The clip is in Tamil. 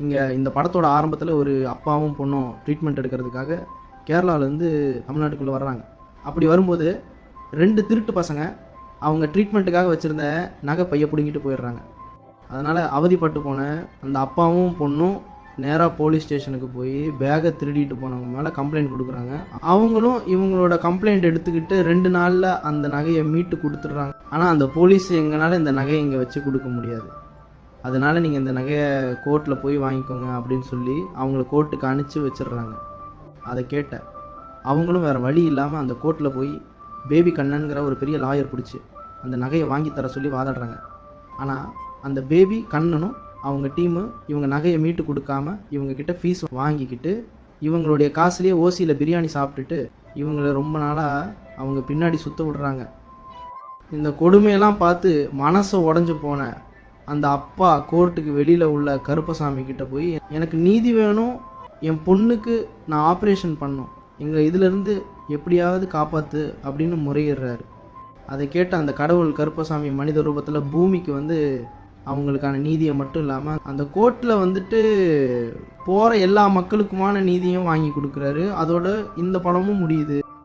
இங்கே இந்த படத்தோட ஆரம்பத்தில் ஒரு அப்பாவும் பொண்ணும் ட்ரீட்மெண்ட் எடுக்கிறதுக்காக கேரளாவிலேருந்து தமிழ்நாட்டுக்குள்ளே வர்றாங்க. அப்படி வரும்போது 2 திருட்டு பசங்க அவங்க ட்ரீட்மெண்ட்டுக்காக வச்சுருந்த நகை பையை பிடுங்கிட்டு போயிடுறாங்க. அதனால் அவதிப்பட்டு போன அந்த அப்பாவும் பொண்ணும் நேராக போலீஸ் ஸ்டேஷனுக்கு போய் பேகை திருடிட்டு போனவங்க மேலே கம்ப்ளைண்ட் கொடுக்குறாங்க. அவங்களும் இவங்களோட கம்ப்ளைண்ட் எடுத்துக்கிட்டு 2 நாளில் அந்த நகையை மீட்டு கொடுத்துட்றாங்க. ஆனால் அந்த போலீஸ் எங்களால் இந்த நகையை இங்கே வச்சு கொடுக்க முடியாது, அதனால் நீங்கள் இந்த நகையை கோர்ட்டில் போய் வாங்கிக்கோங்க அப்படின்னு சொல்லி அவங்கள கோர்ட்டுக்கு அனுப்பிச்சி வச்சிடுறாங்க. அதை கேட்ட அவங்களும் வேறு வழி இல்லாமல் அந்த கோர்ட்டில் போய் பேபி கண்ணன்கிற ஒரு பெரிய லாயர் பிடிச்சி அந்த நகையை வாங்கி தர சொல்லி வாதாடுறாங்க. ஆனால் அந்த பேபி கண்ணனும் அவங்க டீமு இவங்க நகையை மீட்டு கொடுக்காம இவங்கக்கிட்ட ஃபீஸ் வாங்கிக்கிட்டு இவங்களுடைய காசுலேயே ஓசியில் பிரியாணி சாப்பிட்டுட்டு இவங்களை ரொம்ப நாளாக அவங்க பின்னாடி சுற்ற விடுறாங்க. இந்த கொடுமையெல்லாம் பார்த்து மனசை உடஞ்சி போன அந்த அப்பா கோர்ட்டுக்கு வெளியில் உள்ள கருப்பசாமி கிட்ட போய் எனக்கு நீதி வேணும், என் பொண்ணுக்கு நான் ஆப்ரேஷன் பண்ணணும், எங்களை இதிலேருந்து எப்படியாவது காப்பாற்று அப்படின்னு முறையிடுறாரு. அதை கேட்ட அந்த கடவுள் கருப்பசாமி மனித ரூபத்தில் பூமிக்கு வந்து அவங்களுக்கான நீதியை மட்டும் இல்லாமல் அந்த கோர்ட்டில் வந்துட்டு போகிற எல்லா மக்களுக்குமான நீதியும் வாங்கி கொடுக்குறாரு. அதோட இந்த படமும் முடியுது.